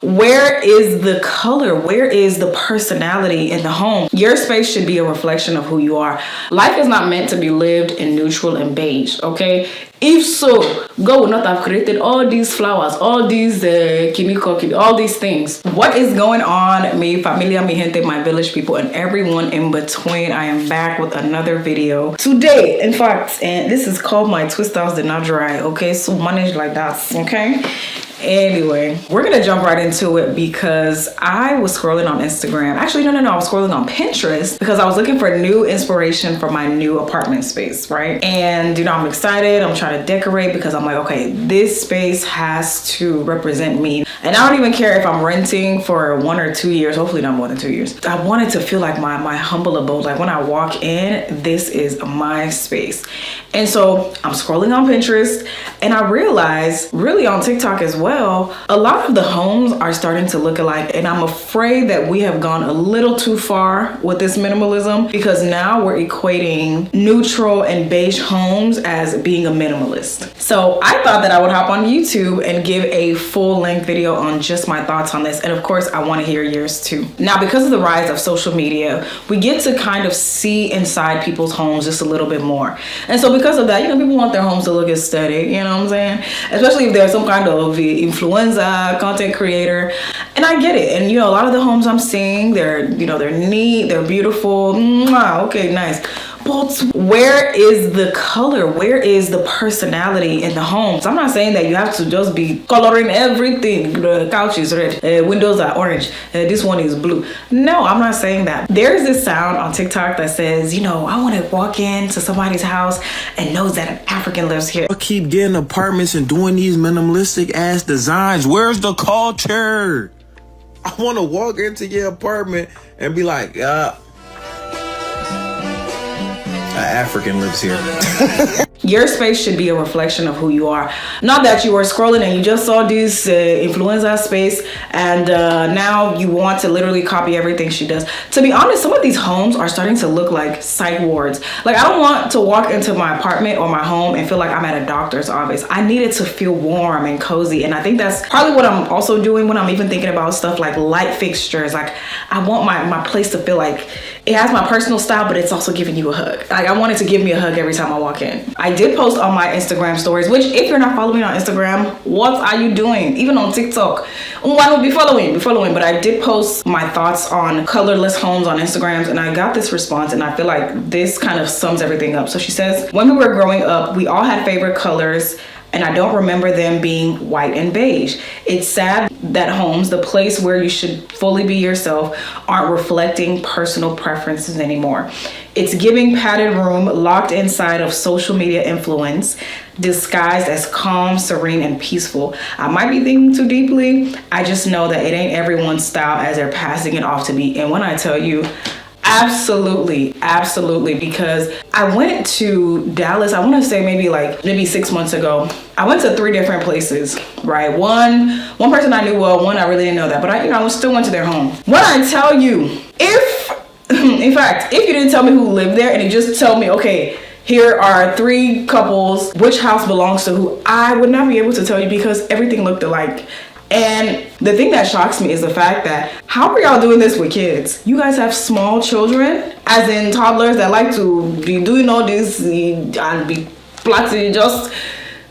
Where is the color? Where is the personality in the home? Your space should be a reflection of who you are. Life is not meant to be lived in neutral and beige, okay? If so, God would not have created all these flowers, all these all these things. What is going on, mi familia, mi gente, my village people, and everyone in between? I am back with another video today. In fact, and this is called My Twist House Did Not Dry, okay? So manage like that, okay? Anyway, we're gonna jump right into it because I was scrolling on Instagram. Actually, no, I was scrolling on Pinterest because I was looking for new inspiration for my new apartment space, right? And I'm excited. I'm trying to decorate because I'm like, okay, this space has to represent me. And I don't even care if I'm renting for 1 or 2 years, hopefully not more than 2 years. I want it to feel like my humble abode. Like when I walk in, this is my space. And so I'm scrolling on Pinterest and I realized, really on TikTok as well, a lot of the homes are starting to look alike, and I'm afraid that we have gone a little too far with this minimalism because now we're equating neutral and beige homes as being a minimalist. So I thought that I would hop on YouTube and give a full-length video on just my thoughts on this, and of course I want to hear yours too. Now, because of the rise of social media, we get to kind of see inside people's homes just a little bit more, and so because of that, people want their homes to look aesthetic, you know what I'm saying? Especially if they're some kind of influencer, content creator, and I get it. And a lot of the homes I'm seeing, they're neat, they're beautiful. Okay, nice. But where is the color? Where is the personality in the homes? I'm not saying that you have to just be coloring everything. The couch is red, windows are orange, this one is blue. No, I'm not saying that. There's this sound on TikTok that says, I want to walk into somebody's house and knows that an African lives here. I keep getting apartments and doing these minimalistic ass designs. Where's the culture? I want to walk into your apartment and be like, African lives here. Your space should be a reflection of who you are. Not that you were scrolling and you just saw this influencer space and now you want to literally copy everything she does. To be honest, some of these homes are starting to look like psych wards. Like, I don't want to walk into my apartment or my home and feel like I'm at a doctor's office. I need it to feel warm and cozy. And I think that's probably what I'm also doing when I'm even thinking about stuff like light fixtures. Like, I want my place to feel like it has my personal style, but it's also giving you a hug. Like, I want it to give me a hug every time I walk in. I did post on my Instagram stories, which if you're not following me on Instagram, what are you doing? Even on TikTok, why don't be following? But I did post my thoughts on colorless homes on Instagrams, and I got this response, and I feel like this kind of sums everything up. So she says, when we were growing up, we all had favorite colors, and I don't remember them being white and beige. It's sad that homes, the place where you should fully be yourself, aren't reflecting personal preferences anymore. It's giving padded room locked inside of social media influence, disguised as calm, serene, and peaceful. I might be thinking too deeply. I just know that it ain't everyone's style as they're passing it off to be. And when I tell you, absolutely, because I went to Dallas, I want to say maybe 6 months ago. I went to 3 different places, right? One person I knew well, one I really didn't know that, but I still went to their home. When I tell you, if you didn't tell me who lived there and you just tell me, okay, here are 3 couples, which house belongs to who, I would not be able to tell you because everything looked alike. And the thing that shocks me is the fact that, how are y'all doing this with kids? You guys have small children, as in toddlers that like to be doing all this and be plotting, just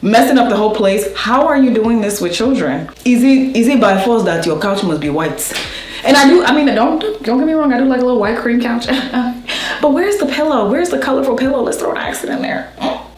messing up the whole place. How are you doing this with children? Is it by force that your couch must be white? And don't get me wrong, I do like a little white cream couch. But where's the pillow? Where's the colorful pillow? Let's throw an accent in there.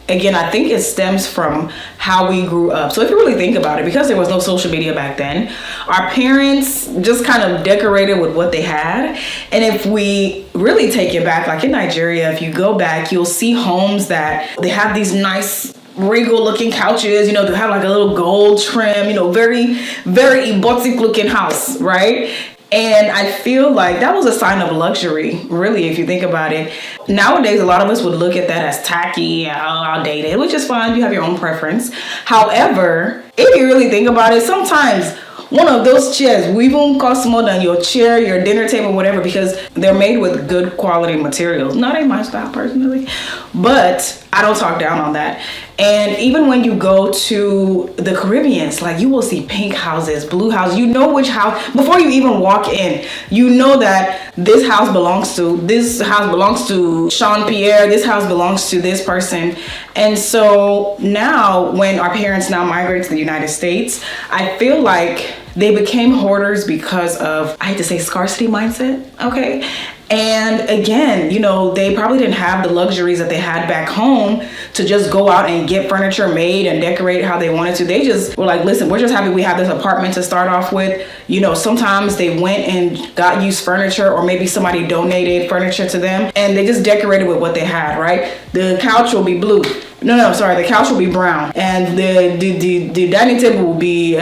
Again, I think it stems from how we grew up. So if you really think about it, because there was no social media back then, our parents just kind of decorated with what they had. And if we really take it back, like in Nigeria, if you go back, you'll see homes that they have these nice regal looking couches, to have like a little gold trim, very, very erotic looking house, right? And I feel like that was a sign of luxury, really, if you think about it. Nowadays, a lot of us would look at that as tacky, outdated, which is fine. You have your own preference. However, if you really think about it, sometimes one of those chairs will even cost more than your chair, your dinner table, whatever, because they're made with good quality materials. Not in my style personally, but I don't talk down on that. And even when you go to the Caribbeans, like you will see pink houses, blue houses. You know which house, before you even walk in, you know that this house belongs to Sean Pierre, this house belongs to this person. And so now when our parents now migrate to the United States, I feel like they became hoarders because of, I hate to say, scarcity mindset, okay? And again, you know, they probably didn't have the luxuries that they had back home to just go out and get furniture made and decorate how they wanted to. They just were like, listen, we're just happy we have this apartment to start off with. You know, sometimes they went and got used furniture, or maybe somebody donated furniture to them, and they just decorated with what they had, right? The couch will be blue. The couch will be brown, and the dining table will be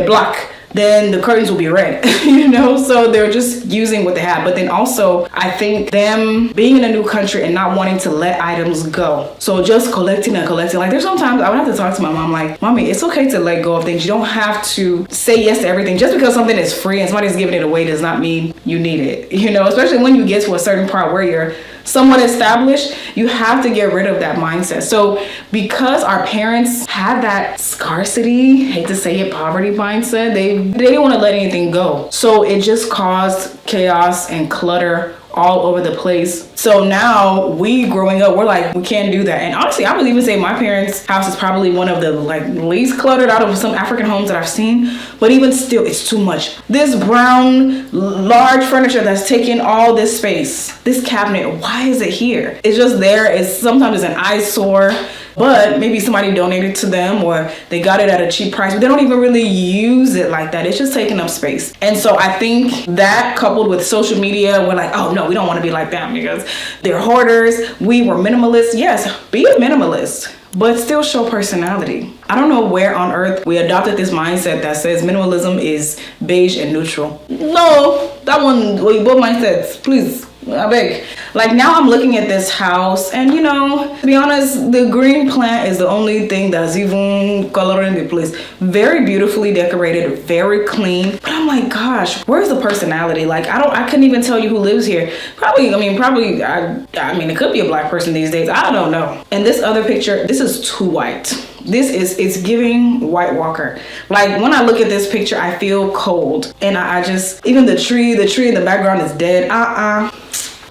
black. Then the curtains will be red, you know? So they're just using what they have. But then also, I think them being in a new country and not wanting to let items go. So just collecting and collecting. Like there's sometimes I would have to talk to my mom like, Mommy, it's okay to let go of things. You don't have to say yes to everything. Just because something is free and somebody's giving it away does not mean you need it, you know? Especially when you get to a certain part where you're somewhat established, you have to get rid of that mindset. So because our parents had that scarcity, hate to say it, poverty mindset, they didn't want to let anything go. So it just caused chaos and clutter all over the place. So now we growing up, we're like, we can't do that. And honestly, I would even say my parents' house is probably one of the like least cluttered out of some African homes that I've seen. But even still, it's too much. This brown, large furniture that's taking all this space, this cabinet, why is it here? It's just there. Sometimes it's an eyesore. But maybe somebody donated to them, or they got it at a cheap price, but they don't even really use it like that. It's just taking up space. And so I think that coupled with social media, we're like, oh no, we don't want to be like them because they're hoarders. We were minimalists. Yes, be a minimalist, but still show personality. I don't know where on earth we adopted this mindset that says minimalism is beige and neutral. No, that one, both mindsets, please. I beg. Like now I'm looking at this house and you know, to be honest, the green plant is the only thing that's even coloring the place. Very beautifully decorated, very clean. But I'm like, gosh, where's the personality? Like I couldn't even tell you who lives here. Probably, it could be a black person these days. I don't know. And this other picture, this is too white. It's giving White Walker. Like when I look at this picture, I feel cold. And I just, even the tree in the background is dead.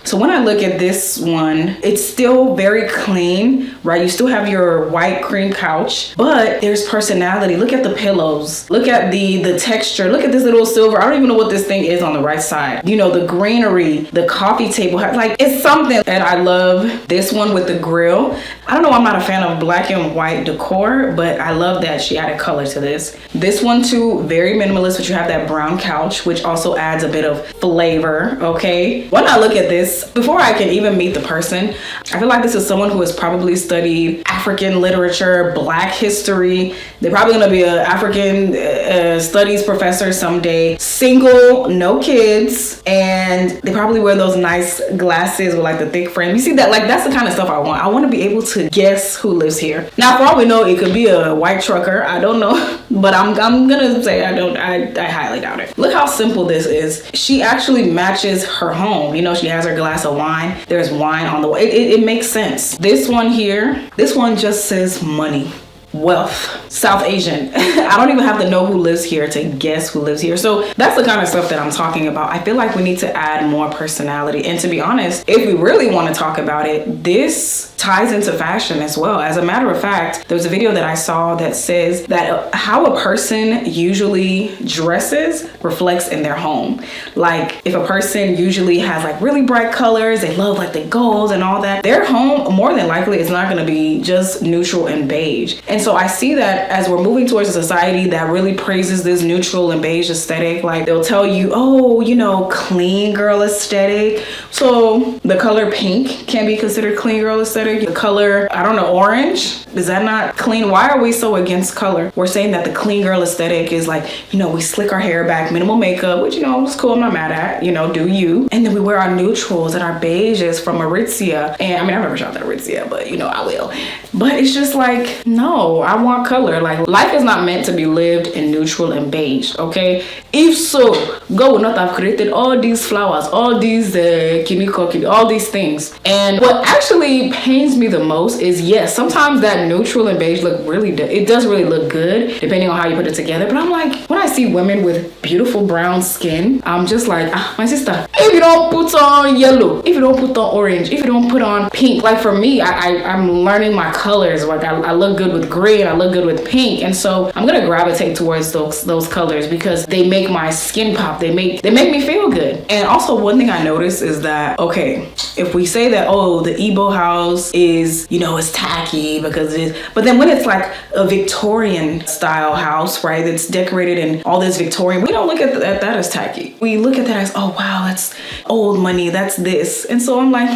So when I look at this one, it's still very clean, right? You still have your white cream couch, but there's personality. Look at the pillows. Look at the texture. Look at this little silver. I don't even know what this thing is on the right side. You know, the greenery, the coffee table. Like it's something. And I love this one with the grill. I don't know, I'm not a fan of black and white decor, but I love that she added color to this. This one too, very minimalist, but you have that brown couch, which also adds a bit of flavor, okay? When I look at this, before I can even meet the person, I feel like this is someone who has probably studied African literature, Black history. They're probably gonna be an African studies professor someday. Single, no kids, and they probably wear those nice glasses with like the thick frame. You see that? Like that's the kind of stuff I want. I want to be able to guess who lives here. Now, for all we know, it could be a white trucker. I don't know, but I'm gonna say I highly doubt it. Look how simple this is. She actually matches her home. You know, she has her glass of wine. There's wine on the wall. It makes sense. This one here, this one just says money. Wealth, South Asian. I don't even have to know who lives here to guess who lives here. So that's the kind of stuff that I'm talking about. I feel like we need to add more personality. And to be honest, if we really want to talk about it, this ties into fashion as well. As a matter of fact, there was a video that I saw that says that how a person usually dresses reflects in their home. Like if a person usually has like really bright colors, they love like the gold and all that, their home more than likely is not going to be just neutral and beige. And so I see that as we're moving towards a society that really praises this neutral and beige aesthetic, like they'll tell you, oh, you know, clean girl aesthetic. So the color pink can be considered clean girl aesthetic. The color, I don't know, orange, is that not clean? Why are we so against color? We're saying that the clean girl aesthetic is like, you know, we slick our hair back, minimal makeup, which, you know, is cool, I'm not mad at, you know, do you. And then we wear our neutrals and our beiges from Aritzia. And I mean, I've never shopped at Aritzia, but you know, I will. But it's just like, no, I want color. Like life is not meant to be lived in neutral and beige, okay? If so, God would not have created all these flowers, all these all these things. And what actually pains pains me the most is, yes, sometimes that neutral and beige look it does really look good depending on how you put it together. But I'm like, when I see women with beautiful brown skin, I'm just like, my sister, if you don't put on yellow, if you don't put on orange, if you don't put on pink, like for me, I'm learning my colors. Like I look good with green, I look good with pink, and so I'm gonna gravitate towards those colors because they make my skin pop. They make me feel good. And also, one thing I noticed is that, okay, if we say that, oh, the Igbo house is, it's tacky because it is, but then when it's like a Victorian style house, right, that's decorated in all this Victorian, we don't look at that as tacky. We look at that as, oh wow, that's old money, that's this. And so I'm like,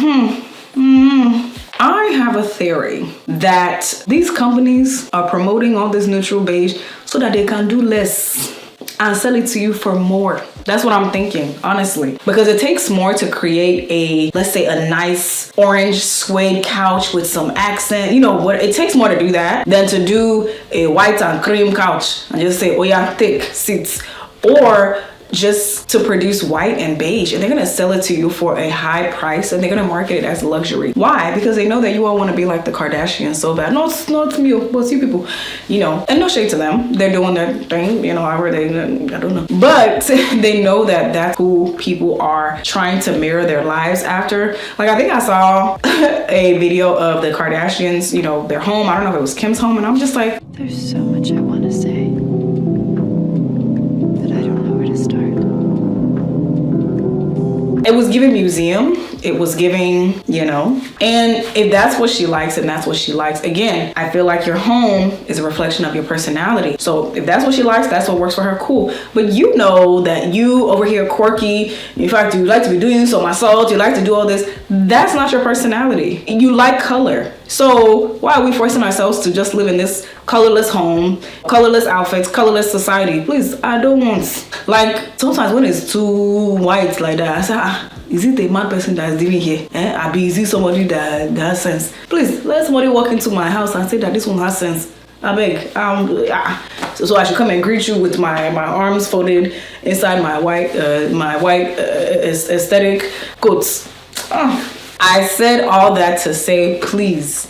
I have a theory that these companies are promoting all this neutral beige so that they can do less and sell it to you for more. That's what I'm thinking, honestly. Because it takes more to create let's say a nice orange suede couch with some accent. You know what? It takes more to do that than to do a white and cream couch and just say, oh yeah, thick seats. Or just to produce white and beige, and they're gonna sell it to you for a high price, and they're gonna market it as luxury. Why? Because they know that you all want to be like the Kardashians so bad. No, it's not me, but it's you people, and no shade to them, they're doing their thing, however they, I don't know, but they know that that's who people are trying to mirror their lives after. Like, I think I saw a video of the Kardashians, their home. I don't know if it was Kim's home, and I'm just like, there's so much I want to say, start. It was giving museum. It was giving, and if that's what she likes and that's what she likes, again, I feel like your home is a reflection of your personality. So if that's what she likes, that's what works for her, cool. But you know that you over here quirky, in fact, you like to be doing so much salt, you like to do all this, that's not your personality. You like color. So why are we forcing ourselves to just live in this colorless home, colorless outfits, colorless society? Please, I don't want. Like, sometimes when it's too white like that, I say, is it a mad person that's living here? Is it somebody that has sense? Please, let somebody walk into my house and say that this one has sense. I beg. So I should come and greet you with my arms folded inside my white aesthetic coats. I said all that to say, please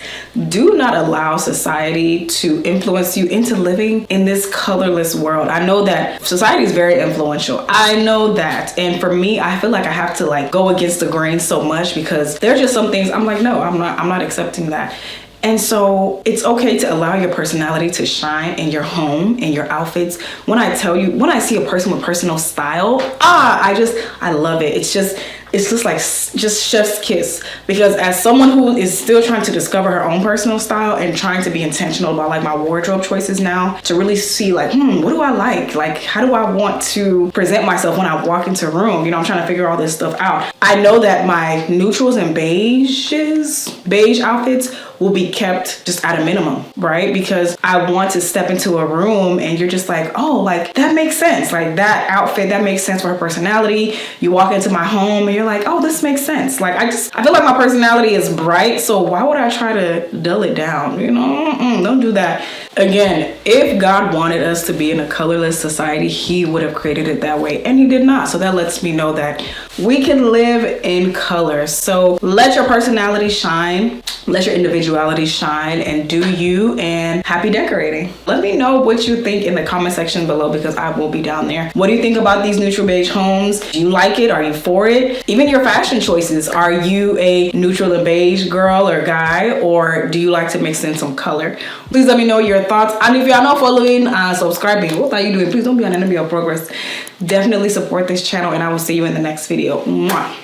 do not allow society to influence you into living in this colorless world. I know that society is very influential. I know that. And for me, I feel like I have to go against the grain so much because there are just some things I'm like, no, I'm not accepting that. And so it's okay to allow your personality to shine in your home, in your outfits. When I see a person with personal style, I love it. It's just like chef's kiss, because as someone who is still trying to discover her own personal style and trying to be intentional about my wardrobe choices now, to really see what do I like how do I want to present myself when I walk into a room, I'm trying to figure all this stuff out. I know that my neutrals and beige outfits will be kept just at a minimum, right? Because I want to step into a room and you're just like, oh, that makes sense. That outfit, that makes sense for her personality. You walk into my home and you're like, oh, this makes sense. I feel like my personality is bright, so why would I try to dull it down? Don't do that. Again, if God wanted us to be in a colorless society, he would have created it that way, and he did not. So that lets me know that we can live in color. So let your personality shine, let your individuality shine, and do you, and happy decorating. Let me know what you think in the comment section below, because I will be down there. What do you think about these neutral beige homes? Do you like it? Are you for it? Even your fashion choices. Are you a neutral and beige girl or guy, or do you like to mix in some color? Please let me know your thoughts. And if you are not following and subscribing, what are you doing? Please don't be an enemy of progress. Definitely support this channel, and I will see you in the next video. Mwah.